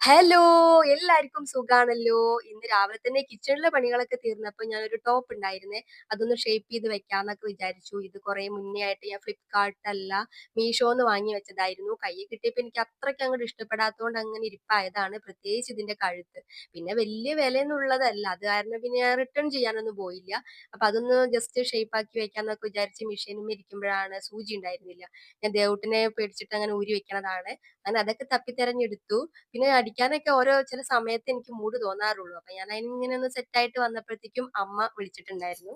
Hello! എല്ലാർക്കും സുഖാണല്ലോ? ഇന്ന് രാവിലെ തന്നെ കിച്ചണിലെ പണികളൊക്കെ തീർന്നപ്പോ ഞാനൊരു ടോപ്പ് ഉണ്ടായിരുന്നേ. അതൊന്ന് ഷേപ്പ് ചെയ്ത് വെക്കാന്നൊക്കെ വിചാരിച്ചു. ഇത് കുറെ മുന്നേ ആയിട്ട് ഞാൻ ഫ്ലിപ്കാർട്ട് അല്ല മീഷോന്ന് വാങ്ങി വെച്ചതായിരുന്നു. കയ്യിൽ കിട്ടിയപ്പോ എനിക്ക് അത്രയ്ക്ക് അങ്ങോട്ട് ഇഷ്ടപ്പെടാത്തോണ്ട് അങ്ങനെ ഇരിപ്പായതാണ്. പ്രത്യേകിച്ച് ഇതിന്റെ കഴുത്ത്. പിന്നെ വലിയ വിലയൊന്നുള്ളതല്ല. അത് കാരണം പിന്നെ ഞാൻ റിട്ടേൺ ചെയ്യാനൊന്നും പോയില്ല. അപ്പൊ അതൊന്ന് ജസ്റ്റ് ഷേപ്പ് ആക്കി വെക്കാന്നൊക്കെ വിചാരിച്ച് മെഷീനുമ്മെ ഇരിക്കുമ്പോഴാണ് സൂചി ഉണ്ടായിരുന്നില്ല. ഞാൻ ദേവൂട്ടനെ പേടിച്ചിട്ട് അങ്ങനെ ഊരി വെക്കണതാണ്. അങ്ങനെ അതൊക്കെ തപ്പിത്തെരഞ്ഞെടുത്തു. പിന്നെ അടിക്കാനൊക്കെ ഓരോ ചില സമയത്ത് എനിക്ക് മൂഡ് തോന്നാറുള്ളൂ. അപ്പൊ ഞാൻ അതിനിങ്ങനെ ഒന്ന് സെറ്റായിട്ട് വന്നപ്പോഴത്തേക്കും അമ്മ വിളിച്ചിട്ടുണ്ടായിരുന്നു.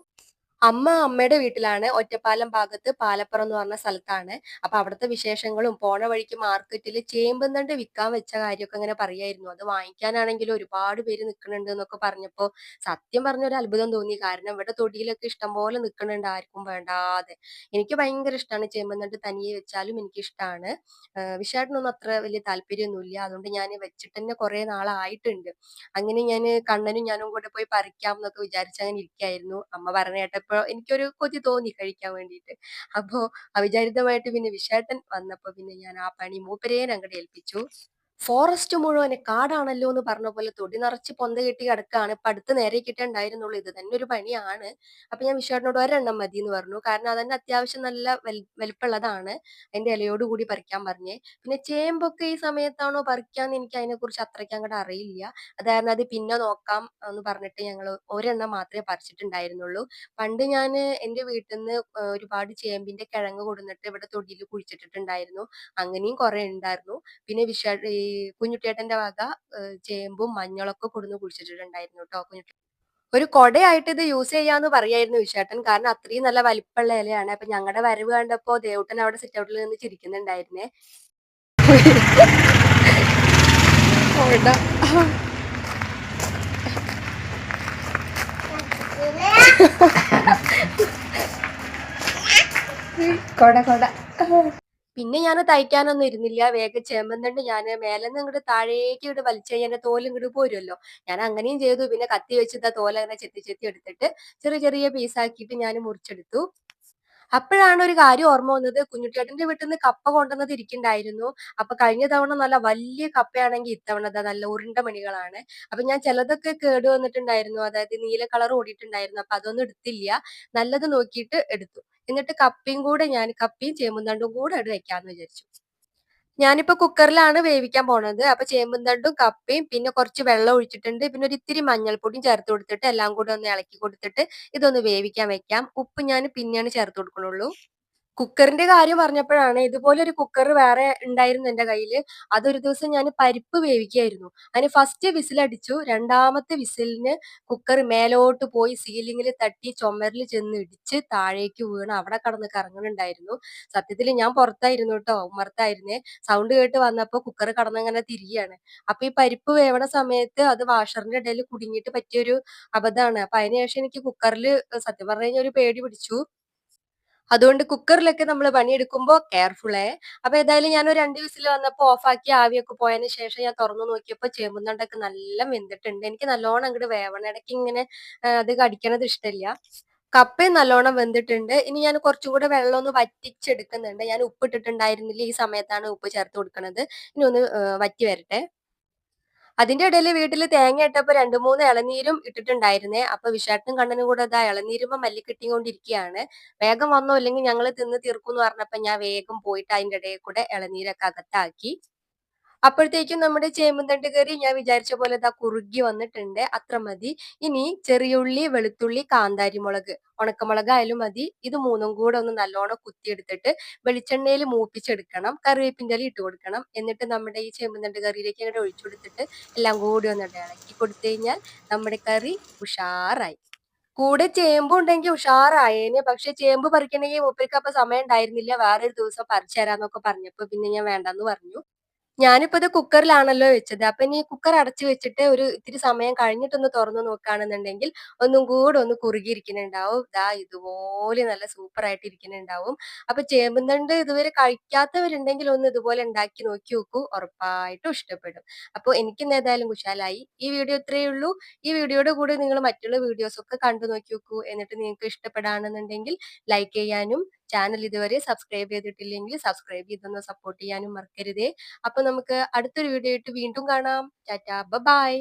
അമ്മയുടെ വീട്ടിലാണ്. ഒറ്റപ്പാലം ഭാഗത്ത് പാലപ്പുറം എന്ന് പറഞ്ഞ സ്ഥലത്താണ്. അപ്പൊ അവിടുത്തെ വിശേഷങ്ങളും പോണ വഴിക്ക് മാർക്കറ്റില് ചേമ്പും തണ്ട് വിൽക്കാൻ വെച്ച കാര്യമൊക്കെ ഇങ്ങനെ പറയായിരുന്നു. അത് വാങ്ങിക്കാനാണെങ്കിലും ഒരുപാട് പേര് നിൽക്കുന്നുണ്ട് എന്നൊക്കെ പറഞ്ഞപ്പോ സത്യം പറഞ്ഞ ഒരു അത്ഭുതം തോന്നി. കാരണം ഇവിടെ തൊടിയിലൊക്കെ ഇഷ്ടംപോലെ നിൽക്കുന്നുണ്ട് ആർക്കും വേണ്ടാതെ. എനിക്ക് ഭയങ്കര ഇഷ്ടമാണ് ചേമ്പും തണ്ട് തനിയെ വെച്ചാലും എനിക്കിഷ്ടമാണ്. വിശേട്ടനൊന്നും അത്ര വലിയ താല്പര്യമൊന്നുമില്ല. അതുകൊണ്ട് ഞാൻ വെച്ചിട്ട് തന്നെ കുറെ നാളായിട്ടുണ്ട്. അങ്ങനെ ഞാന് കണ്ണനും ഞാനും കൂടെ പോയി പറിക്കാം എന്നൊക്കെ വിചാരിച്ച് അങ്ങനെ ഇരിക്കായിരുന്നു. അമ്മ പറഞ്ഞ കേട്ടപ്പോ എനിക്കൊരു കൊതി തോന്നി കഴിക്കാൻ വേണ്ടീട്ട്. അപ്പൊ അവിചാരിതമായിട്ട് പിന്നെ വിശേട്ടൻ വന്നപ്പോ പിന്നെ ഞാൻ ആ പണി മൂപ്പരേനെ അങ്ങട് ഏൽപ്പിച്ചു. ഫോറസ്റ്റ് മുഴുവന് കാടാണല്ലോ എന്ന് പറഞ്ഞ പോലെ തൊടി നിറച്ച് പൊന്ത കെട്ടി കിടക്കാണ്. ഇപ്പൊ അടുത്ത് നേരേക്കിട്ടേ ഉണ്ടായിരുന്നുള്ളൂ. ഇത് തന്നെ ഒരു പണിയാണ്. അപ്പൊ ഞാൻ വിശ്വാട്ടിനോട് ഒരെണ്ണം മതി എന്ന് പറഞ്ഞു. കാരണം അതന്നെ അത്യാവശ്യം നല്ല വലിപ്പമുള്ളതാണ്. അതിന്റെ ഇലയോട് കൂടി പറിക്കാൻ പറഞ്ഞേ. പിന്നെ ചേമ്പൊക്കെ ഈ സമയത്താണോ പറിക്കാന്ന് എനിക്ക് അതിനെക്കുറിച്ച് അത്രയ്ക്ക് അങ്ങോട്ട് അറിയില്ല. അത് കാരണം അത് പിന്നെ നോക്കാം എന്ന് പറഞ്ഞിട്ട് ഞങ്ങൾ ഒരെണ്ണം മാത്രമേ പറിച്ചിട്ടുണ്ടായിരുന്നുള്ളൂ. പണ്ട് ഞാൻ എന്റെ വീട്ടിൽ നിന്ന് ഒരുപാട് ചേമ്പിന്റെ കിഴങ്ങ് കൊടുന്നിട്ട് ഇവിടെ തൊടിയിൽ കുഴിച്ചിട്ടിട്ടുണ്ടായിരുന്നു. അങ്ങനെയും കുറെ ഉണ്ടായിരുന്നു. പിന്നെ ഈ കുഞ്ഞുട്ടിയേട്ടന്റെ വക ചേമ്പും മഞ്ഞളൊക്കെ കൊടുന്ന് കുഴിച്ചിട്ടിട്ടുണ്ടായിരുന്നു ട്ടോ. ഒരു കൊടയായിട്ട് ഇത് യൂസ് ചെയ്യാന്ന് പറയായിരുന്നു വിശേട്ടൻ. കാരണം അത്രയും നല്ല വലിപ്പമുള്ള ഇലയാണ്. അപ്പൊ ഞങ്ങളുടെ വരവ് കണ്ടപ്പോ ദേവുട്ടൻ അവിടെ സിറ്റൗട്ടിൽ നിന്ന് ചിരിക്കുന്നുണ്ടായിരുന്നേ. കൊട കൊട കൊട. പിന്നെ ഞാൻ തയ്ക്കാനൊന്നും ഇരുന്നില്ല. വേഗം ചേമ്പും ഞാന് മേലെന്ന് ഇങ്ങട് താഴേക്ക് ഇങ്ങട് വലിച്ച് കഴിഞ്ഞാ അതിന്റെ തോല് ഇങ്ങട് പോരുമല്ലോ. ഞാൻ അങ്ങനെയും ചെയ്തു. പിന്നെ കത്തി വെച്ച് തോല് അങ്ങനെ ചെത്തി ചെത്തി എടുത്തിട്ട് ചെറിയ ചെറിയ പീസാക്കിയിട്ട് ഞാൻ മുറിച്ചെടുത്തു. അപ്പോഴാണ് ഒരു കാര്യം ഓർമ്മ വന്നത്. കുഞ്ഞുട്ടിയേട്ടന്റെ വീട്ടിൽ നിന്ന് കപ്പ കൊണ്ടുവന്നത് ഇരിക്കുന്നുണ്ടായിരുന്നു. അപ്പൊ കഴിഞ്ഞ തവണ നല്ല വലിയ കപ്പയാണെങ്കിൽ ഇത്തവണ ദാ നല്ല ഉരുണ്ട മണികളാണ്. അപ്പൊ ഞാൻ ചിലതൊക്കെ കേട് വന്നിട്ടുണ്ടായിരുന്നു. അതായത് നീല കളർ ഓടിയിട്ടുണ്ടായിരുന്നു. അപ്പൊ അതൊന്നും എടുത്തില്ല. നല്ലത് നോക്കിയിട്ട് എടുത്തു. എന്നിട്ട് കപ്പയും ചേമ്പും തണ്ടും കൂടെ അങ്ങട് വെക്കാന്ന് വിചാരിച്ചു. ഞാനിപ്പോ കുക്കറിലാണ് വേവിക്കാൻ പോണത്. അപ്പൊ ചേമ്പും തണ്ടും കപ്പയും പിന്നെ കുറച്ച് വെള്ളം ഒഴിച്ചിട്ടുണ്ട്. പിന്നെ ഒരു ഇത്തിരി മഞ്ഞൾപ്പൊടിയും ചേർത്ത് കൊടുത്തിട്ട് എല്ലാം കൂടെ ഒന്ന് ഇളക്കി കൊടുത്തിട്ട് ഇതൊന്ന് വേവിക്കാൻ വെക്കാം. ഉപ്പ് ഞാൻ പിന്നെയാണ് ചേർത്ത് കൊടുക്കണുള്ളൂ. കുക്കറിന്റെ കാര്യം പറഞ്ഞപ്പോഴാണ് ഇതുപോലൊരു കുക്കർ വേറെ ഉണ്ടായിരുന്നു എന്റെ കയ്യില്. അതൊരു ദിവസം ഞാൻ പരിപ്പ് വേവിക്കുകയായിരുന്നു. അതിന് ഫസ്റ്റ് വിസിലടിച്ചു. രണ്ടാമത്തെ വിസിലിന് കുക്കർ മേലോട്ട് പോയി സീലിങ്ങിൽ തട്ടി ചുമരിൽ ചെന്ന് ഇടിച്ച് താഴേക്ക് വീണ് അവിടെ കടന്ന് കറങ്ങുന്നുണ്ടായിരുന്നു. സത്യത്തിൽ ഞാൻ പുറത്തായിരുന്നു കേട്ടോ, ഉമ്മറത്തായിരുന്നേ. സൗണ്ട് കേട്ട് വന്നപ്പോ കുക്കർ കടന്നങ്ങനെ തിരിയാണ്. അപ്പൊ ഈ പരിപ്പ് വേവണ സമയത്ത് അത് വാഷറിന്റെ ഇടയിൽ കുടുങ്ങിയിട്ട് പറ്റിയൊരു അബദ്ധമാണ്. അപ്പൊ അതിനുശേഷം എനിക്ക് കുക്കറിൽ സത്യം പറഞ്ഞു കഴിഞ്ഞാൽ ഒരു പേടി പിടിച്ചു. അതുകൊണ്ട് കുക്കറിലൊക്കെ നമ്മൾ പണിയെടുക്കുമ്പോ കെയർഫുള്ളേ. അപ്പൊ ഏതായാലും ഞാനൊരു 2 വിസിൽ വന്നപ്പോ ഓഫാക്കി ആവിയൊക്കെ പോയതിന് ശേഷം ഞാൻ തുറന്നു നോക്കിയപ്പോ ചേമ്പും നല്ല വെന്തിട്ടുണ്ട്. എനിക്ക് നല്ലോണം അങ്ങട് വേവണം. ഇടയ്ക്ക് ഇങ്ങനെ അത് കടിക്കണത് ഇഷ്ടല്ല. കപ്പയും നല്ലോണം വെന്തിട്ടുണ്ട്. ഇനി ഞാൻ കുറച്ചും കൂടെ വെള്ളം ഒന്ന് വറ്റിച്ചെടുക്കുന്നുണ്ട്. ഞാൻ ഉപ്പിട്ടിട്ടുണ്ടായിരുന്നില്ല. ഈ സമയത്താണ് ഉപ്പ് ചേർത്ത് കൊടുക്കുന്നത്. ഇനി ഒന്ന് വറ്റി വരട്ടെ. അതിന്റെ ഇടയില് വീട്ടില് തേങ്ങ ഇട്ടപ്പോ 2, 3 ഇളനീരും ഇട്ടിട്ടുണ്ടായിരുന്നേ. അപ്പൊ വിശേട്ടനും കണ്ണനും കൂടെ ദാ ഇളനീരുമ്മെ മല്ലികെട്ടിക്കൊണ്ടിരിക്കുകയാണ്. വേഗം വന്നോ ഇല്ലെങ്കിൽ ഞങ്ങള് തിന്ന് തീർക്കുംന്ന് പറഞ്ഞപ്പോ ഞാൻ വേഗം പോയിട്ട് അതിന്റെ ഇടയിൽ കൂടെ ഇളനീരൊക്കെ അകത്താക്കി. അപ്പോഴത്തേക്കും നമ്മുടെ ചേമ്പുംതണ്ട് കറി ഞാൻ വിചാരിച്ച പോലെ ദാ കുറുകി വന്നിട്ടുണ്ട്. അത്ര മതി. ഇനി ചെറിയുള്ളി, വെളുത്തുള്ളി, കാന്താരിമുളക്, ഉണക്കമുളകായാലും മതി. ഇത് മൂന്നും കൂടെ ഒന്ന് നല്ലോണം കുത്തിയെടുത്തിട്ട് വെളിച്ചെണ്ണയിൽ മൂപ്പിച്ചെടുക്കണം. കറിവേപ്പിന്റെ ഇല ഇട്ട് കൊടുക്കണം. എന്നിട്ട് നമ്മുടെ ഈ ചേമ്പുംതണ്ട് കറിയിലേക്ക് അങ്ങോട്ട് ഒഴിച്ചു കൊടുത്തിട്ട് എല്ലാം കൂടി ഒന്ന് ഇളക്കി കൊടുത്തു കഴിഞ്ഞാൽ നമ്മുടെ കറി ഉഷാറായി. കൂടെ ചേമ്പും ഉണ്ടെങ്കിൽ ഉഷാറായേനെ. പക്ഷെ ചേമ്പ് പറിക്കണമെങ്കിൽ മൂപ്പർക്ക് അപ്പൊ സമയം ഉണ്ടായിരുന്നില്ല. വേറൊരു ദിവസം പറിച്ചു തരാന്നൊക്കെ പറഞ്ഞപ്പോ പിന്നെ ഞാൻ വേണ്ടാന്ന് പറഞ്ഞു. ഞാനിപ്പോ ഇത് കുക്കറിലാണല്ലോ വെച്ചത്. അപ്പൊ ഇനി കുക്കർ അടച്ചു വെച്ചിട്ട് ഒരു ഇത്തിരി സമയം കഴിഞ്ഞിട്ടൊന്ന് തുറന്നു നോക്കുകയാണെന്നുണ്ടെങ്കിൽ ഒന്നും കൂടെ ഒന്ന് കുറുകിയിരിക്കുന്നുണ്ടാവും. ദാ ഇതുപോലെ നല്ല സൂപ്പർ ആയിട്ട് ഇരിക്കുന്നുണ്ടാവും. അപ്പൊ ചേമ്പും തണ്ട് ഇതുവരെ കഴിക്കാത്തവരുണ്ടെങ്കിൽ ഒന്ന് ഇതുപോലെ ഉണ്ടാക്കി നോക്കി നോക്കൂ. ഉറപ്പായിട്ടും ഇഷ്ടപ്പെടും. അപ്പൊ എനിക്കിന്ന് ഏതായാലും കുശാലായി. ഈ വീഡിയോ ഇത്രയേ ഉള്ളൂ. ഈ വീഡിയോയുടെ കൂടെ നിങ്ങൾ മറ്റുള്ള വീഡിയോസ് ഒക്കെ കണ്ടു നോക്കി നോക്കൂ. എന്നിട്ട് നിങ്ങൾക്ക് ഇഷ്ടപ്പെടുകയാണെന്നുണ്ടെങ്കിൽ ലൈക്ക് ചെയ്യാനും ചാനൽ ഇതുവരെ സബ്സ്ക്രൈബ് ചെയ്തിട്ടില്ലെങ്കിൽ സബ്സ്ക്രൈബ് ചെയ്തൊന്ന് സപ്പോർട്ട് ചെയ്യാനും മറക്കരുതേ. അപ്പൊ നമുക്ക് അടുത്തൊരു വീഡിയോ ആയിട്ട് വീണ്ടും കാണാം. ടാറ്റാ, ബൈ.